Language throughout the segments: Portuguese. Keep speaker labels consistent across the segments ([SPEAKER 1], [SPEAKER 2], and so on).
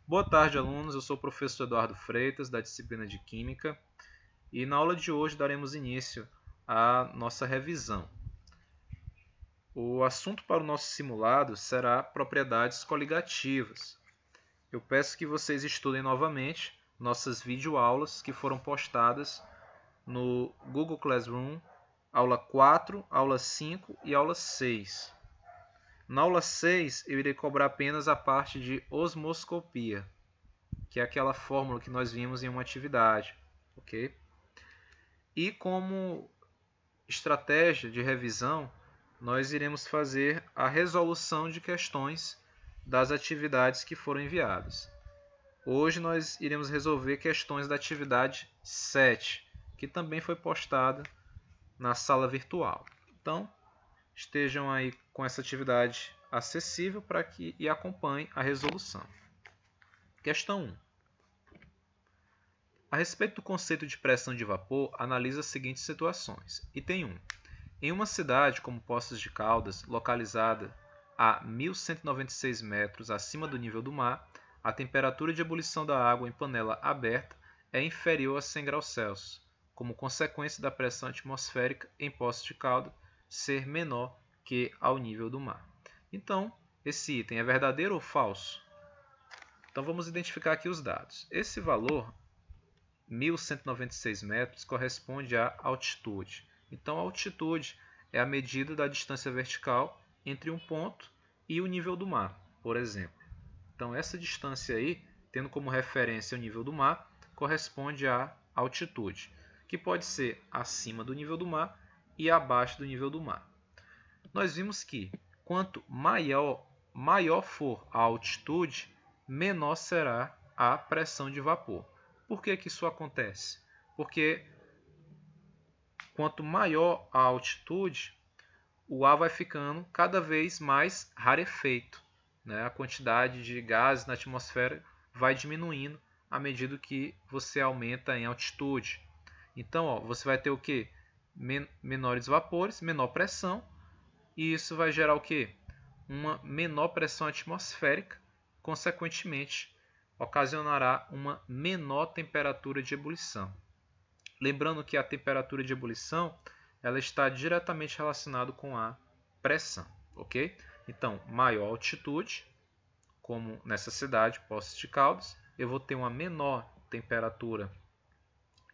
[SPEAKER 1] Boa tarde, alunos. Eu sou o professor Eduardo Freitas, da disciplina de Química, e na aula de hoje daremos início à nossa revisão. O assunto para o nosso simulado será propriedades coligativas. Eu peço que vocês estudem novamente nossas videoaulas que foram postadas no Google Classroom, aula 4, aula 5 e aula 6. Na aula 6, eu irei cobrar apenas a parte de osmoscopia, que é aquela fórmula que nós vimos em uma atividade, ok? E como estratégia de revisão, nós iremos fazer a resolução de questões das atividades que foram enviadas. Hoje nós iremos resolver questões da atividade 7, que também foi postada na sala virtual. Então, estejam aí com essa atividade acessível para que e acompanhem a resolução. Questão 1. A respeito do conceito de pressão de vapor, analisa as seguintes situações. Item 1. Em uma cidade como Poços de Caldas, localizada a 1.196 metros acima do nível do mar, a temperatura de ebulição da água em panela aberta é inferior a 100 graus Celsius, como consequência da pressão atmosférica em Poços de Caldas ser menor que ao nível do mar. Então, esse item é verdadeiro ou falso? Então, vamos identificar aqui os dados. Esse valor, 1.196 metros, corresponde à altitude. Então, a altitude é a medida da distância vertical entre um ponto e o nível do mar, por exemplo. Então, essa distância aí, tendo como referência o nível do mar, corresponde à altitude, que pode ser acima do nível do mar e abaixo do nível do mar. Nós vimos que quanto maior for a altitude, menor será a pressão de vapor. Por que isso acontece? Porque quanto maior a altitude, o ar vai ficando cada vez mais rarefeito, né? A quantidade de gases na atmosfera vai diminuindo à medida que você aumenta em altitude. Então, você vai ter o quê? Menores vapores, menor pressão, e isso vai gerar o quê? Uma menor pressão atmosférica, consequentemente, ocasionará uma menor temperatura de ebulição. Lembrando que a temperatura de ebulição ela está diretamente relacionada com a pressão, ok? Então, maior altitude, como nessa cidade, Poços de Caldas, eu vou ter uma menor temperatura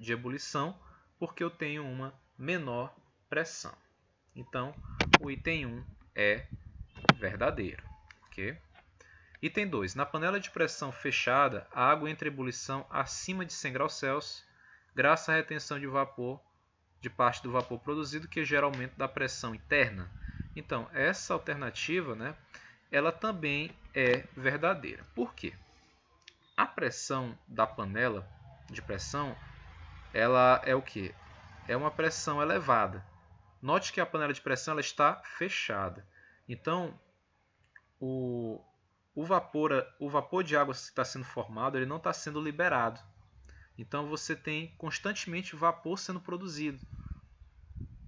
[SPEAKER 1] de ebulição, porque eu tenho uma menor pressão. Então, o item 1 é verdadeiro, ok? Item 2. Na panela de pressão fechada, a água entra em ebulição acima de 100 graus Celsius, graças à retenção de vapor de parte do vapor produzido, que gera aumento da pressão interna. Então, essa alternativa, né, ela também é verdadeira. Por quê? A pressão da panela de pressão, ela é o quê? É uma pressão elevada. Note que a panela de pressão ela está fechada. Então, o vapor de água que está sendo formado, ele não está sendo liberado. Então, você tem constantemente vapor sendo produzido,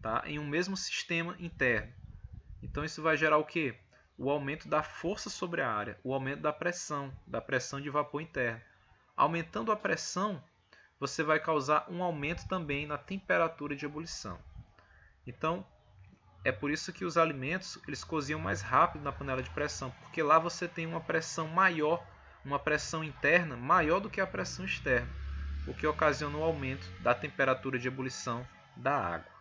[SPEAKER 1] tá? Em um mesmo sistema interno. Então, isso vai gerar o quê? O aumento da força sobre a área, o aumento da pressão de vapor interno. Aumentando a pressão, você vai causar um aumento também na temperatura de ebulição. Então, é por isso que os alimentos eles cozinham mais rápido na panela de pressão, porque lá você tem uma pressão maior, uma pressão interna maior do que a pressão externa, o que ocasiona o aumento da temperatura de ebulição da água.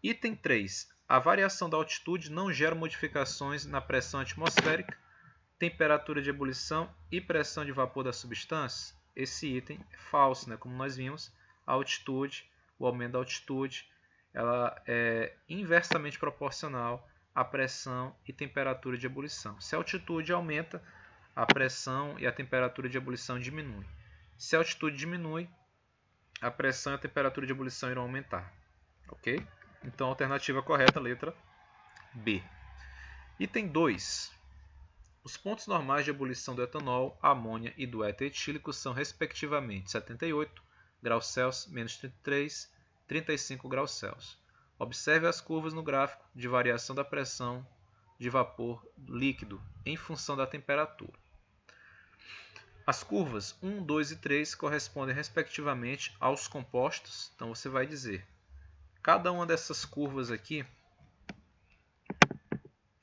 [SPEAKER 1] Item 3. A variação da altitude não gera modificações na pressão atmosférica, temperatura de ebulição e pressão de vapor da substância? Esse item é falso, né? Como nós vimos, a altitude, o aumento da altitude, ela é inversamente proporcional à pressão e temperatura de ebulição. Se a altitude aumenta, a pressão e a temperatura de ebulição diminuem. Se a altitude diminui, a pressão e a temperatura de ebulição irão aumentar. Ok? Então, a alternativa correta, letra B. Item 2. Os pontos normais de ebulição do etanol, amônia e do éter etílico são, respectivamente, 78 graus Celsius, menos 33, 35 graus Celsius. Observe as curvas no gráfico de variação da pressão de vapor líquido em função da temperatura. As curvas 1, 2 e 3 correspondem respectivamente aos compostos. Então você vai dizer, cada uma dessas curvas aqui,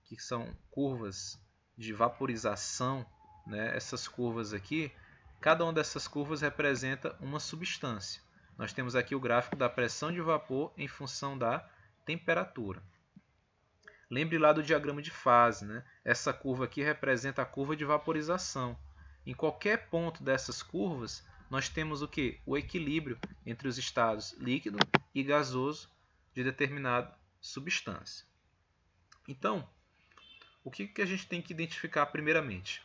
[SPEAKER 1] que são curvas de vaporização, né? Essas curvas aqui, cada uma dessas curvas representa uma substância. Nós temos aqui o gráfico da pressão de vapor em função da temperatura. Lembre lá do diagrama de fase, né? Essa curva aqui representa a curva de vaporização. Em qualquer ponto dessas curvas, nós temos o quê? O equilíbrio entre os estados líquido e gasoso de determinada substância. Então, o que a gente tem que identificar primeiramente?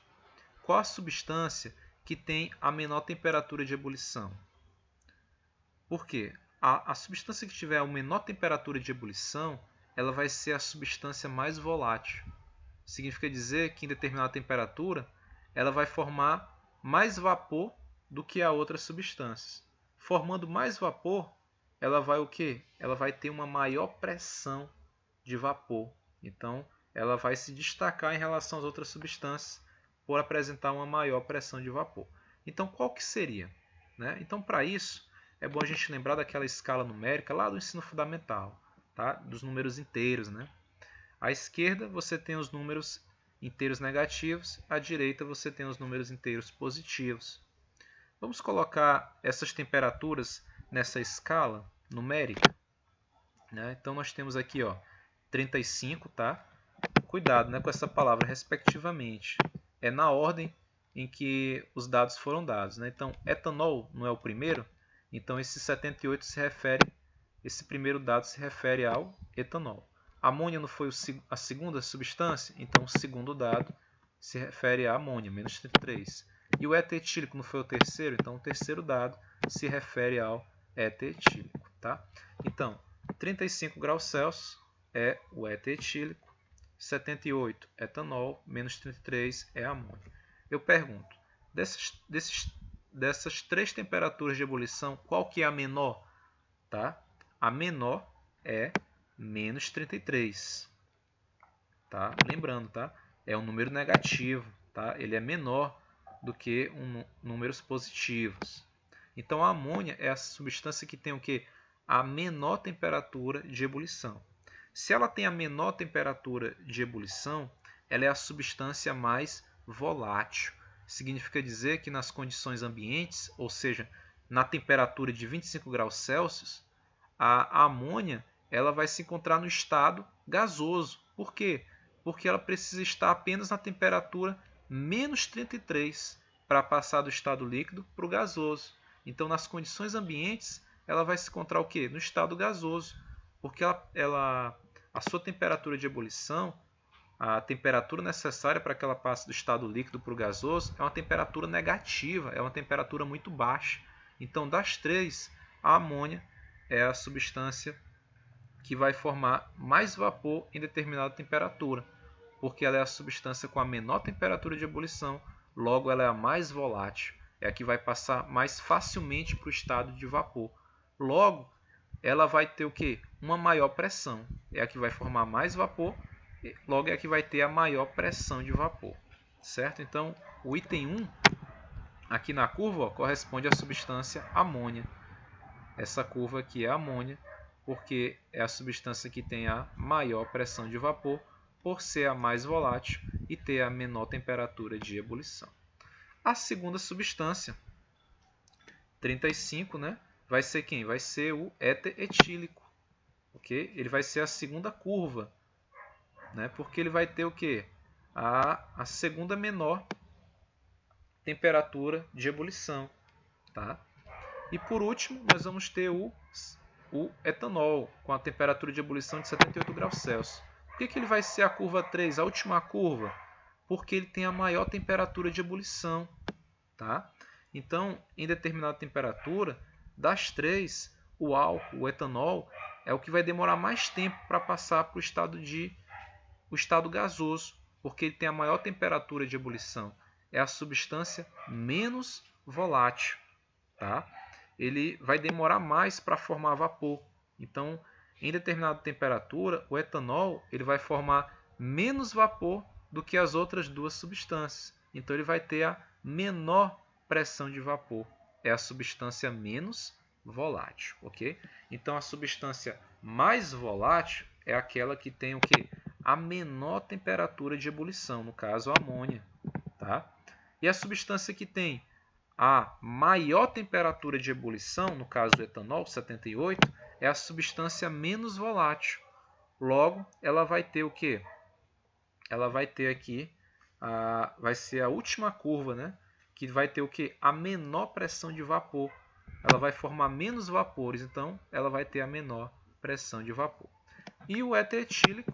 [SPEAKER 1] Qual a substância que tem a menor temperatura de ebulição? Por quê? A substância que tiver a menor temperatura de ebulição, ela vai ser a substância mais volátil. Significa dizer que em determinada temperatura, ela vai formar mais vapor do que a outra substância. Formando mais vapor, ela vai o quê? Ela vai ter uma maior pressão de vapor. Então, ela vai se destacar em relação às outras substâncias por apresentar uma maior pressão de vapor. Então, qual que seria? Né? Então, para isso, é bom a gente lembrar daquela escala numérica lá do ensino fundamental, tá? Dos números inteiros. Né? À esquerda, você tem os números inteiros negativos, à direita, você tem os números inteiros positivos. Vamos colocar essas temperaturas nessa escala numérica. Né? Então, nós temos aqui 35, tá? Cuidado, né, com essa palavra respectivamente. É na ordem em que os dados foram dados. Né? Então, etanol não é o primeiro, então esse 78 se refere, esse primeiro dado se refere ao etanol. Amônia não foi a segunda substância, então o segundo dado se refere à amônia, menos 33. E o éter etílico não foi o terceiro, então o terceiro dado se refere ao éter etílico. Tá? Então, 35 graus Celsius é o éter etílico, 78 etanol, menos 33 é amônia. Eu pergunto, dessas três temperaturas de ebulição, qual que é a menor? Tá? A menor é menos 33. Tá? Lembrando, tá? É um número negativo. Tá? Ele é menor do que números positivos. Então a amônia é a substância que tem o quê? A menor temperatura de ebulição. Se ela tem a menor temperatura de ebulição, ela é a substância mais volátil. Significa dizer que nas condições ambientes, ou seja, na temperatura de 25 graus Celsius, a amônia ela vai se encontrar no estado gasoso. Por quê? Porque ela precisa estar apenas na temperatura menos 33 para passar do estado líquido para o gasoso. Então, nas condições ambientes, ela vai se encontrar o quê? No estado gasoso, porque a sua temperatura de ebulição, a temperatura necessária para que ela passe do estado líquido para o gasoso, é uma temperatura negativa, é uma temperatura muito baixa. Então, das três, a amônia é a substância que vai formar mais vapor em determinada temperatura, porque ela é a substância com a menor temperatura de ebulição, logo ela é a mais volátil, é a que vai passar mais facilmente para o estado de vapor. Logo, ela vai ter o quê? Uma maior pressão, é a que vai formar mais vapor, logo é a que vai ter a maior pressão de vapor. Certo? Então, o item 1, aqui na curva, corresponde à substância amônia. Essa curva aqui é a amônia, porque é a substância que tem a maior pressão de vapor, por ser a mais volátil e ter a menor temperatura de ebulição. A segunda substância, 35, né, vai ser quem? Vai ser o éter etílico. Okay? Ele vai ser a segunda curva, né, porque ele vai ter o quê? A segunda menor temperatura de ebulição. Tá? E por último, nós vamos ter o etanol, com a temperatura de ebulição de 78 graus Celsius. Por que ele vai ser a curva 3, a última curva? Porque ele tem a maior temperatura de ebulição. Tá? Então, em determinada temperatura, das três, o álcool, o etanol, é o que vai demorar mais tempo para passar para o estado gasoso, porque ele tem a maior temperatura de ebulição. É a substância menos volátil. Tá? Ele vai demorar mais para formar vapor. Então, em determinada temperatura, o etanol ele vai formar menos vapor do que as outras duas substâncias. Então, ele vai ter a menor pressão de vapor. É a substância menos volátil, ok? Então, a substância mais volátil é aquela que tem o quê? A menor temperatura de ebulição, no caso a amônia, tá? E a substância que tem a maior temperatura de ebulição, no caso do etanol, 78, é a substância menos volátil. Logo, ela vai ter o quê? Ela vai ter aqui, vai ser a última curva, né? Que vai ter o quê? A menor pressão de vapor. Ela vai formar menos vapores, então ela vai ter a menor pressão de vapor. E o éter etílico,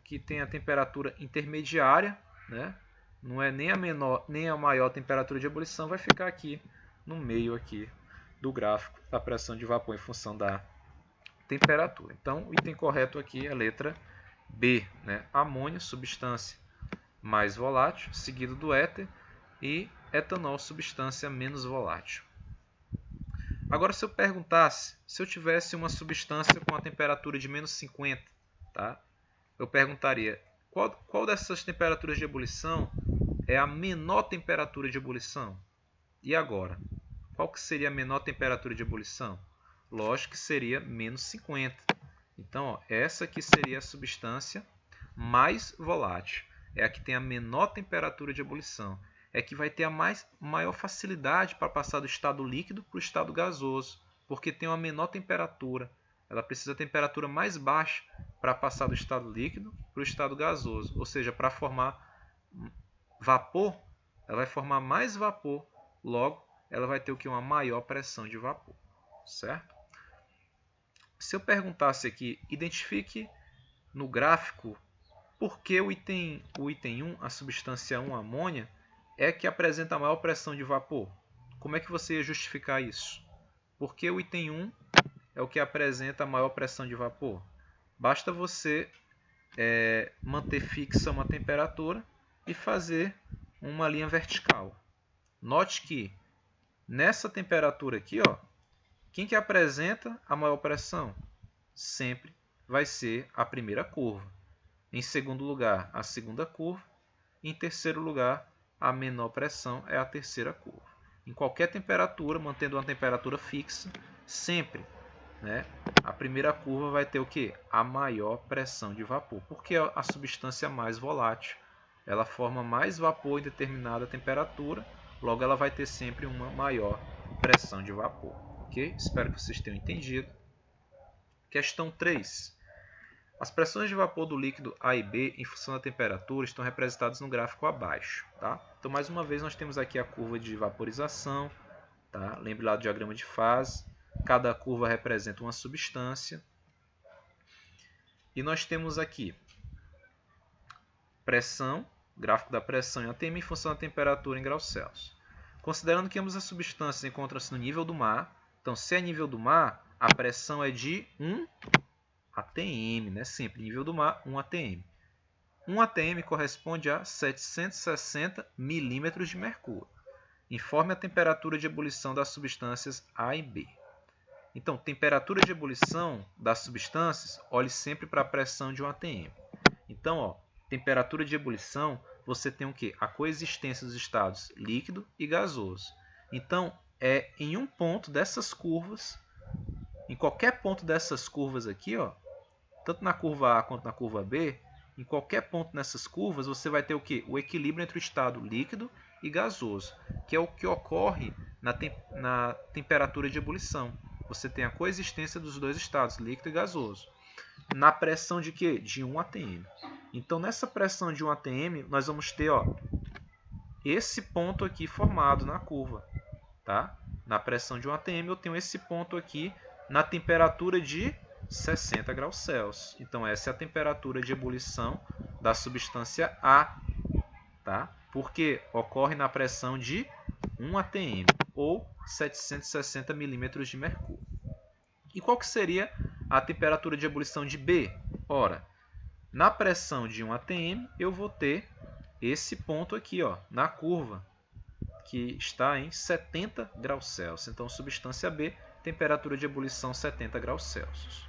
[SPEAKER 1] que tem a temperatura intermediária, né? Não é nem a menor nem a maior temperatura de ebulição, vai ficar aqui no meio aqui do gráfico da pressão de vapor em função da temperatura. Então, o item correto aqui é a letra B, né? Amônia, substância mais volátil, seguido do éter, e etanol, substância menos volátil. Agora, se eu perguntasse, se eu tivesse uma substância com a temperatura de menos 50, tá? Eu perguntaria, qual dessas temperaturas de ebulição é a menor temperatura de ebulição? E agora? Qual que seria a menor temperatura de ebulição? Lógico que seria menos 50. Então, ó, essa aqui seria a substância mais volátil. É a que tem a menor temperatura de ebulição. É que vai ter a maior facilidade para passar do estado líquido para o estado gasoso, porque tem uma menor temperatura. Ela precisa de temperatura mais baixa para passar do estado líquido para o estado gasoso. Ou seja, para formar vapor, ela vai formar mais vapor, logo ela vai ter o que? Uma maior pressão de vapor, certo? Se eu perguntasse aqui, identifique no gráfico por que o item 1, a substância 1, a amônia, é que apresenta a maior pressão de vapor. Como é que você ia justificar isso? Por que o item 1 é o que apresenta a maior pressão de vapor? Basta você manter fixa uma temperatura e fazer uma linha vertical. Note que nessa temperatura aqui, ó, quem que apresenta a maior pressão? Sempre vai ser a primeira curva. Em segundo lugar, a segunda curva. Em terceiro lugar, a menor pressão é a terceira curva. Em qualquer temperatura, mantendo uma temperatura fixa, sempre, né, a primeira curva vai ter o quê? A maior pressão de vapor, porque é a substância mais volátil. Ela forma mais vapor em determinada temperatura, logo ela vai ter sempre uma maior pressão de vapor. Ok? Espero que vocês tenham entendido. Questão 3. As pressões de vapor do líquido A e B em função da temperatura estão representadas no gráfico abaixo. Tá? Então, mais uma vez, nós temos aqui a curva de vaporização. Tá? Lembre lá do diagrama de fase. Cada curva representa uma substância. E nós temos aqui pressão, gráfico da pressão em ATM em função da temperatura em graus Celsius. Considerando que ambas as substâncias encontram-se no nível do mar, então, se é nível do mar, a pressão é de 1 atm, né? Sempre nível do mar, 1 atm. 1 atm corresponde a 760 milímetros de mercúrio. Informe a temperatura de ebulição das substâncias A e B. Então, temperatura de ebulição das substâncias, olhe sempre para a pressão de 1 atm. Então, ó, temperatura de ebulição, você tem o quê? A coexistência dos estados líquido e gasoso. Então, é em um ponto dessas curvas, em qualquer ponto dessas curvas aqui, ó, tanto na curva A quanto na curva B, em qualquer ponto nessas curvas, você vai ter o quê? O equilíbrio entre o estado líquido e gasoso, que é o que ocorre na temperatura de ebulição. Você tem a coexistência dos dois estados, líquido e gasoso. Na pressão de quê? De 1 atm. Então, nessa pressão de 1 atm, nós vamos ter, ó, esse ponto aqui formado na curva. Tá? Na pressão de 1 atm, eu tenho esse ponto aqui na temperatura de 60 graus Celsius. Então, essa é a temperatura de ebulição da substância A, tá? Porque ocorre na pressão de 1 atm, ou 760 milímetros de mercúrio. E qual que seria a temperatura de ebulição de B? Ora, na pressão de 1 atm, eu vou ter esse ponto aqui, ó, na curva, que está em 70 graus Celsius. Então, substância B, temperatura de ebulição 70 graus Celsius.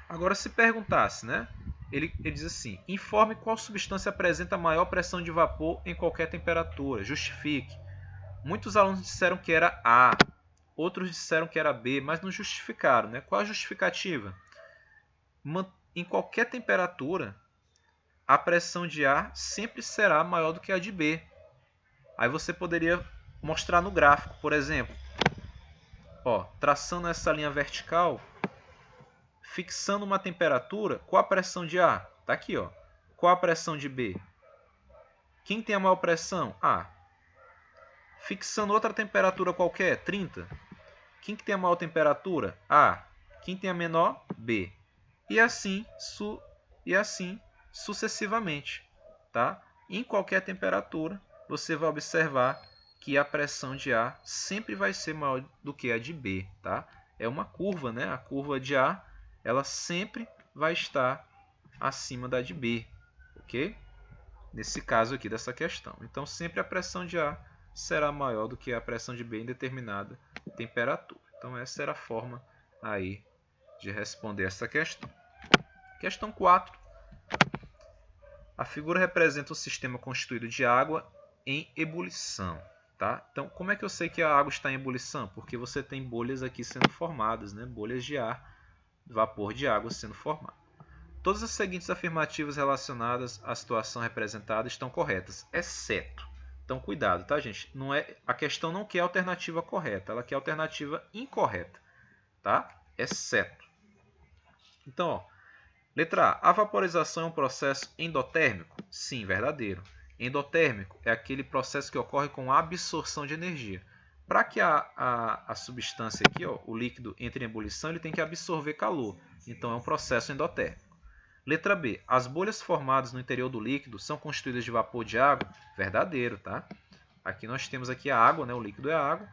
[SPEAKER 1] Agora, se perguntasse, né? Ele diz assim, informe qual substância apresenta maior pressão de vapor em qualquer temperatura. Justifique. Muitos alunos disseram que era A, outros disseram que era B, mas não justificaram, né? Qual a justificativa? Em qualquer temperatura, a pressão de A sempre será maior do que a de B. Aí você poderia mostrar no gráfico, por exemplo, ó, traçando essa linha vertical, fixando uma temperatura, qual a pressão de A? Está aqui, ó. Qual a pressão de B? Quem tem a maior pressão? A. Fixando outra temperatura qualquer, 30. Quem que tem a maior temperatura? A. Quem tem a menor? B. E assim sucessivamente. Tá? Em qualquer temperatura, você vai observar que a pressão de A sempre vai ser maior do que a de B. Tá? É uma curva, né? A curva de A ela sempre vai estar acima da de B. Ok? Nesse caso aqui dessa questão. Então, sempre a pressão de A será maior do que a pressão de B em determinada temperatura. Então, essa era a forma aí de responder essa questão. Questão 4. A figura representa um sistema constituído de água em ebulição. Tá? Então, como é que eu sei que a água está em ebulição? Porque você tem bolhas aqui sendo formadas, né? Bolhas de ar, vapor de água sendo formado. Todas as seguintes afirmativas relacionadas à situação representada estão corretas, exceto. Então, cuidado, tá, gente? A questão não quer a alternativa correta, ela quer a alternativa incorreta, tá? Exceto. Então, ó, letra A. A vaporização é um processo endotérmico? Sim, verdadeiro. Endotérmico é aquele processo que ocorre com absorção de energia. Para que a substância aqui, ó, o líquido, entre em ebulição, ele tem que absorver calor. Então, é um processo endotérmico. Letra B. As bolhas formadas no interior do líquido são constituídas de vapor de água? Verdadeiro, tá? Aqui nós temos aqui a água, né? O líquido é a água.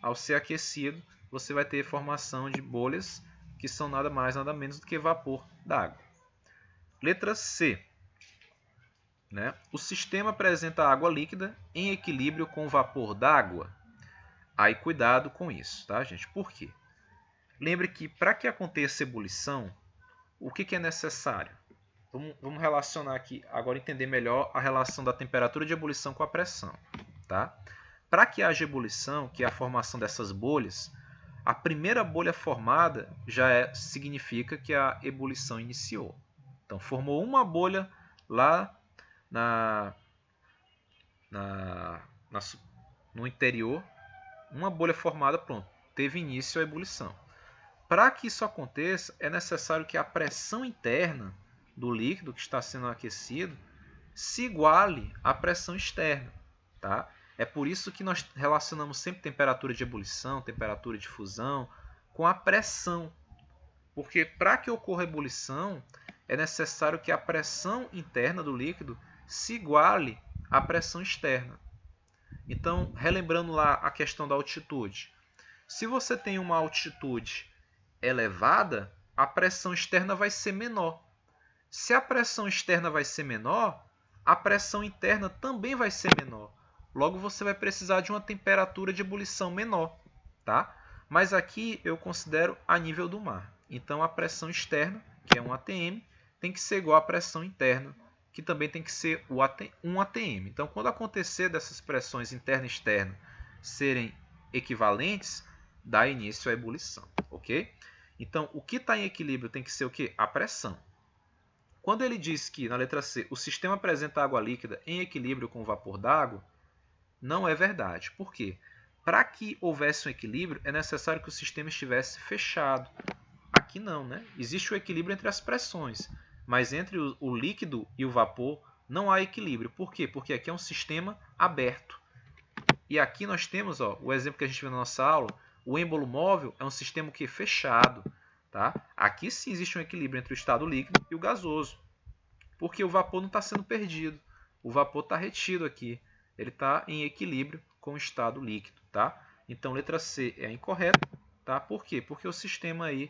[SPEAKER 1] Ao ser aquecido, você vai ter formação de bolhas que são nada mais, nada menos do que vapor da água. Letra C. Né? O sistema apresenta água líquida em equilíbrio com o vapor d'água. Aí cuidado com isso, tá, gente? Por quê? Lembre que para que aconteça ebulição, o que é necessário? Vamos relacionar aqui, agora entender melhor a relação da temperatura de ebulição com a pressão. Tá? Para que haja ebulição, que é a formação dessas bolhas, a primeira bolha formada já significa que a ebulição iniciou. Então, formou uma bolha lá no interior, uma bolha formada, pronto, teve início a ebulição. Para que isso aconteça, é necessário que a pressão interna do líquido que está sendo aquecido se iguale à pressão externa. Tá? É por isso que nós relacionamos sempre temperatura de ebulição, temperatura de fusão, com a pressão. Porque para que ocorra ebulição, é necessário que a pressão interna do líquido se iguale à pressão externa. Então, relembrando lá a questão da altitude. Se você tem uma altitude elevada, a pressão externa vai ser menor. Se a pressão externa vai ser menor, a pressão interna também vai ser menor. Logo, você vai precisar de uma temperatura de ebulição menor. Tá? Mas aqui eu considero a nível do mar. Então, a pressão externa, que é 1 atm, tem que ser igual à pressão interna, que também tem que ser 1 atm. Então, quando acontecer dessas pressões interna e externa serem equivalentes, dá início à ebulição. Ok? Então, o que está em equilíbrio tem que ser o quê? A pressão. Quando ele diz que, na letra C, o sistema apresenta água líquida em equilíbrio com o vapor d'água, não é verdade. Por quê? Para que houvesse um equilíbrio, é necessário que o sistema estivesse fechado. Aqui não, né? Existe o equilíbrio entre as pressões, mas entre o líquido e o vapor não há equilíbrio. Por quê? Porque aqui é um sistema aberto. E aqui nós temos, ó, o exemplo que a gente viu na nossa aula, o êmbolo móvel é um sistema que é fechado. Tá? Aqui sim existe um equilíbrio entre o estado líquido e o gasoso, porque o vapor não está sendo perdido, o vapor está retido aqui, ele está em equilíbrio com o estado líquido. Tá? Então, letra C é incorreta. Tá? Por quê? Porque o sistema aí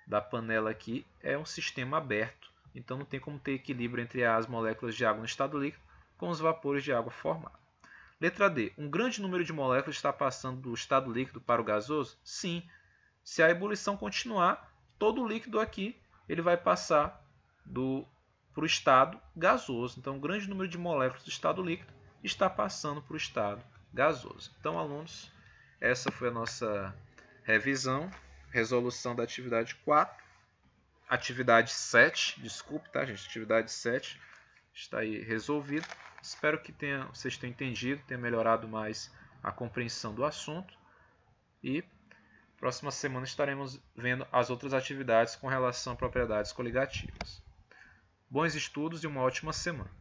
[SPEAKER 1] da panela aqui é um sistema aberto, então não tem como ter equilíbrio entre as moléculas de água no estado líquido com os vapores de água formados. Letra D. Um grande número de moléculas está passando do estado líquido para o gasoso? Sim. Se a ebulição continuar, todo o líquido aqui ele vai passar para o estado gasoso. Então, um grande número de moléculas do estado líquido está passando para o estado gasoso. Então, alunos, essa foi a nossa revisão, resolução da atividade 4. Atividade 7, desculpe, tá, gente? Atividade 7 está aí resolvida. Espero que vocês tenham entendido, tenham melhorado mais a compreensão do assunto. E próxima semana estaremos vendo as outras atividades com relação a propriedades coligativas. Bons estudos e uma ótima semana.